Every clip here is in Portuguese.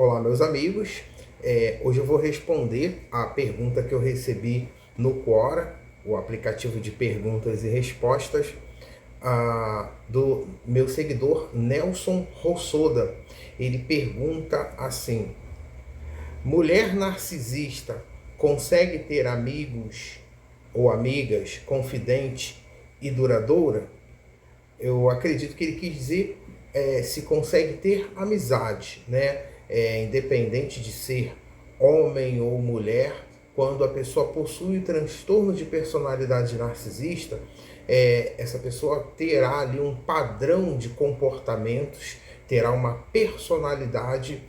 Olá, meus amigos. Hoje eu vou responder a pergunta que eu recebi no Quora, o aplicativo de perguntas e respostas, do meu seguidor Nelson Rossoda. Ele pergunta assim: mulher narcisista consegue ter amigos ou amigas confidente e duradoura? Eu acredito que ele quis dizer se consegue ter amizade, né? Independente de ser homem ou mulher, quando a pessoa possui o transtorno de personalidade narcisista, essa pessoa terá ali um padrão de comportamentos, terá uma personalidade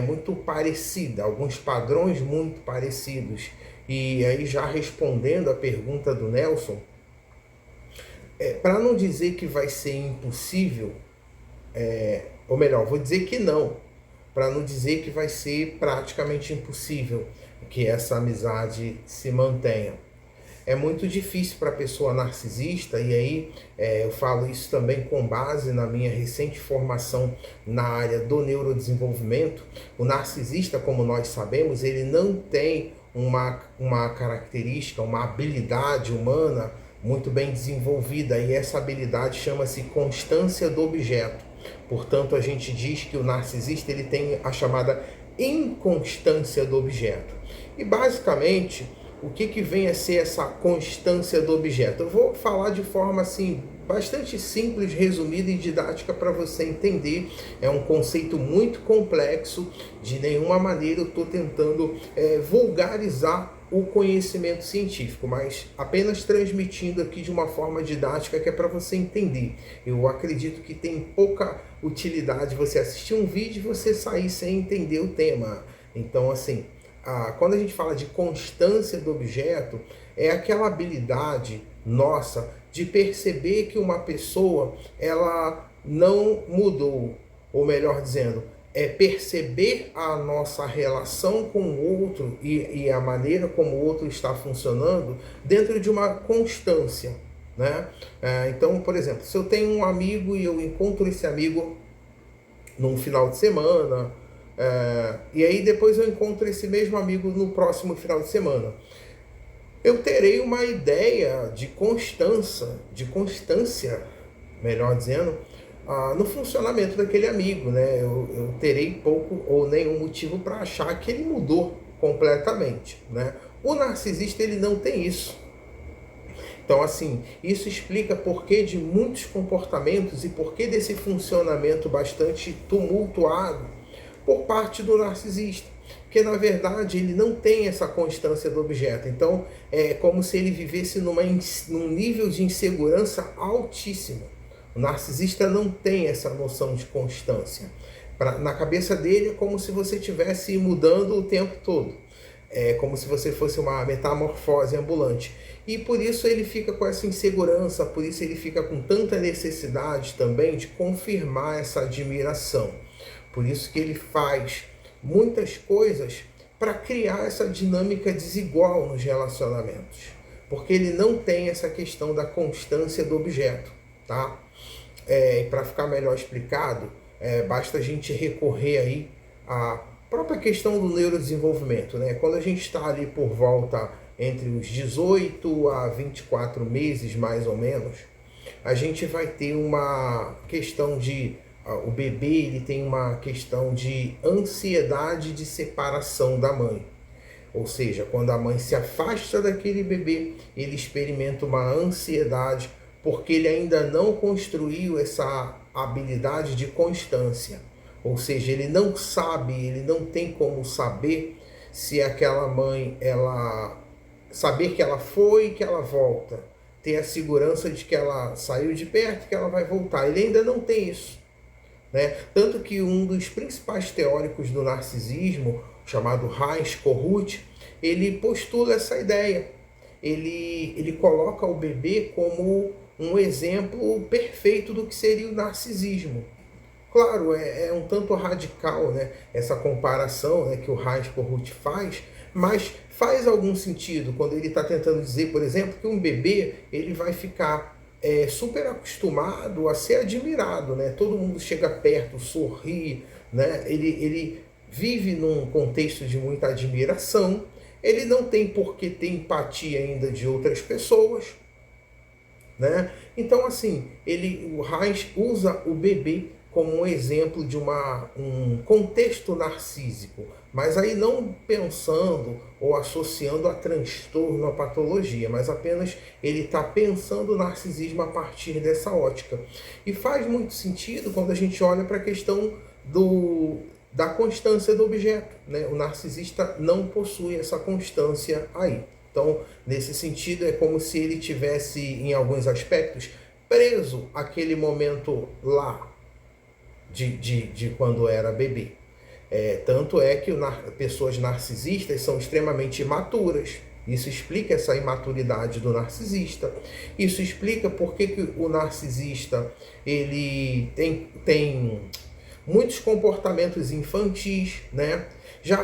muito parecida, alguns padrões muito parecidos. E aí, já respondendo a pergunta do Nelson, para não dizer que vai ser impossível, ou melhor, vou dizer que não, para não dizer que vai ser praticamente impossível que essa amizade se mantenha. É muito difícil para a pessoa narcisista, e aí eu falo isso também com base na minha recente formação na área do neurodesenvolvimento. O narcisista, como nós sabemos, ele não tem uma característica, uma habilidade humana muito bem desenvolvida, e essa habilidade chama-se constância do objeto. Portanto, a gente diz que o narcisista ele tem a chamada inconstância do objeto. E basicamente, o que vem a ser essa constância do objeto? Eu vou falar de forma assim bastante simples, resumida e didática para você entender. É um conceito muito complexo, de nenhuma maneira eu estou tentando vulgarizar o conhecimento científico, mas apenas transmitindo aqui de uma forma didática que é para você entender. Eu acredito que tem pouca utilidade você assistir um vídeo e você sair sem entender o tema. Então, assim, quando a gente fala de constância do objeto, é aquela habilidade nossa de perceber que uma pessoa ela não mudou, ou melhor dizendo, perceber a nossa relação com o outro e a maneira como o outro está funcionando dentro de uma constância, né? Então, por exemplo, se eu tenho um amigo e eu encontro esse amigo num final de semana, e aí depois eu encontro esse mesmo amigo no próximo final de semana, eu terei uma ideia de constância, melhor dizendo, no funcionamento daquele amigo, né? Eu terei pouco ou nenhum motivo para achar que ele mudou completamente, né? O narcisista ele não tem isso. Então, assim, isso explica por que de muitos comportamentos e por que desse funcionamento bastante tumultuado por parte do narcisista. Porque, na verdade, ele não tem essa constância do objeto. Então, é como se ele vivesse num nível de insegurança altíssimo. O narcisista não tem essa noção de constância. Na cabeça dele é como se você estivesse mudando o tempo todo. É como se você fosse uma metamorfose ambulante. E por isso ele fica com essa insegurança, por isso ele fica com tanta necessidade também de confirmar essa admiração. Por isso que ele faz muitas coisas para criar essa dinâmica desigual nos relacionamentos. Porque ele não tem essa questão da constância do objeto, tá? Para ficar melhor explicado, basta a gente recorrer aí à própria questão do neurodesenvolvimento, né? Quando a gente está ali por volta entre os 18 a 24 meses, mais ou menos, a gente vai ter uma questão de... o bebê ele tem uma questão de ansiedade de separação da mãe. Ou seja, quando a mãe se afasta daquele bebê, ele experimenta uma ansiedade porque ele ainda não construiu essa habilidade de constância. Ou seja, ele não sabe, ele não tem como saber se aquela mãe, saber que ela foi e que ela volta. Ter a segurança de que ela saiu de perto e que ela vai voltar. Ele ainda não tem isso, né? Tanto que um dos principais teóricos do narcisismo, chamado Heinz Kohut, ele postula essa ideia. Ele coloca o bebê como um exemplo perfeito do que seria o narcisismo. Claro, é um tanto radical, né, essa comparação, né, que o Heinz Kohut faz, mas faz algum sentido quando ele está tentando dizer, por exemplo, que um bebê ele vai ficar super acostumado a ser admirado, né? Todo mundo chega perto, sorri, né? Ele vive num contexto de muita admiração, ele não tem por que ter empatia ainda de outras pessoas, né? Então, assim, o Reich usa o bebê como um exemplo de um contexto narcísico, mas aí não pensando ou associando a transtorno, a patologia, mas apenas ele está pensando o narcisismo a partir dessa ótica. E faz muito sentido quando a gente olha para a questão da constância do objeto, né? O narcisista não possui essa constância aí. Então, nesse sentido, é como se ele tivesse, em alguns aspectos, preso aquele momento lá de quando era bebê. Tanto é que pessoas narcisistas são extremamente imaturas. Isso explica essa imaturidade do narcisista. Isso explica por que o narcisista ele tem muitos comportamentos infantis, né?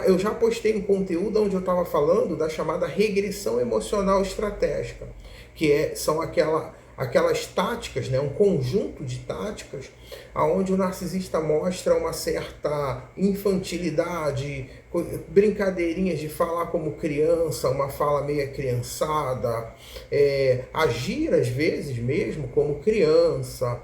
Eu já postei um conteúdo onde eu estava falando da chamada regressão emocional estratégica, que são aquelas táticas, né? Um conjunto de táticas onde o narcisista mostra uma certa infantilidade, brincadeirinhas de falar como criança, uma fala meio criançada, agir às vezes mesmo como criança.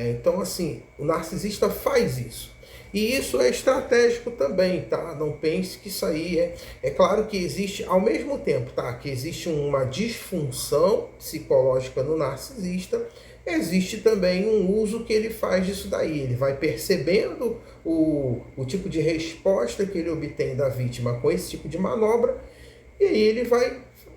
Então, assim, o narcisista faz isso. E isso é estratégico também, tá? Não pense que isso aí é claro que existe, ao mesmo tempo, tá? Que existe uma disfunção psicológica no narcisista, existe também um uso que ele faz disso daí. Ele vai percebendo o tipo de resposta que ele obtém da vítima com esse tipo de manobra, e aí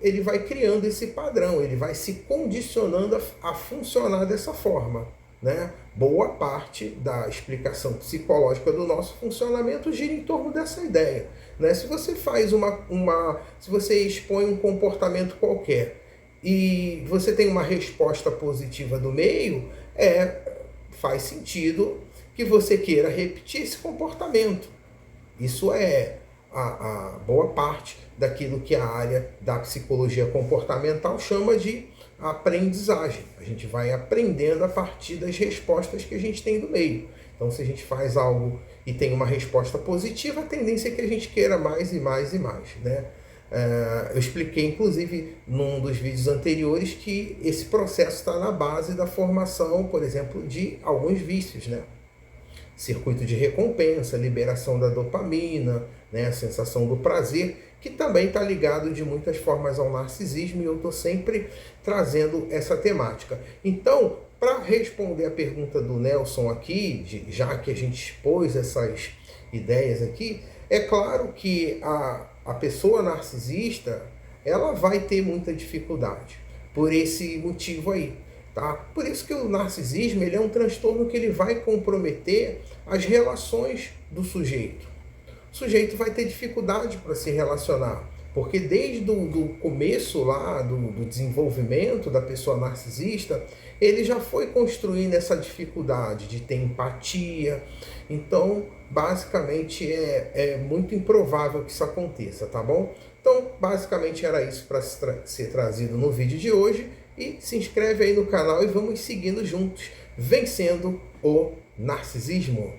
ele vai criando esse padrão, ele vai se condicionando a funcionar dessa forma, né? Boa parte da explicação psicológica do nosso funcionamento gira em torno dessa ideia, né? Se você faz se você expõe um comportamento qualquer e você tem uma resposta positiva do meio, faz sentido que você queira repetir esse comportamento. Isso é a boa parte daquilo que a área da psicologia comportamental chama de aprendizagem. A gente vai aprendendo a partir das respostas que a gente tem do meio. Então, se a gente faz algo e tem uma resposta positiva, a tendência é que a gente queira mais e mais e mais, né? Eu expliquei, inclusive, num dos vídeos anteriores, que esse processo está na base da formação, por exemplo, de alguns vícios, né? Circuito de recompensa, liberação da dopamina, né? A sensação do prazer, que também está ligado de muitas formas ao narcisismo, e eu estou sempre trazendo essa temática. Então, para responder a pergunta do Nelson aqui, já que a gente expôs essas ideias aqui, é claro que a pessoa narcisista, ela vai ter muita dificuldade, por esse motivo aí. Tá? Por isso que o narcisismo ele é um transtorno que ele vai comprometer as relações do sujeito. O sujeito vai ter dificuldade para se relacionar, porque desde o começo lá do desenvolvimento da pessoa narcisista, ele já foi construindo essa dificuldade de ter empatia. Então, basicamente, é muito improvável que isso aconteça, tá bom? Então, basicamente era isso para ser trazido no vídeo de hoje. E se inscreve aí no canal e vamos seguindo juntos, vencendo o narcisismo.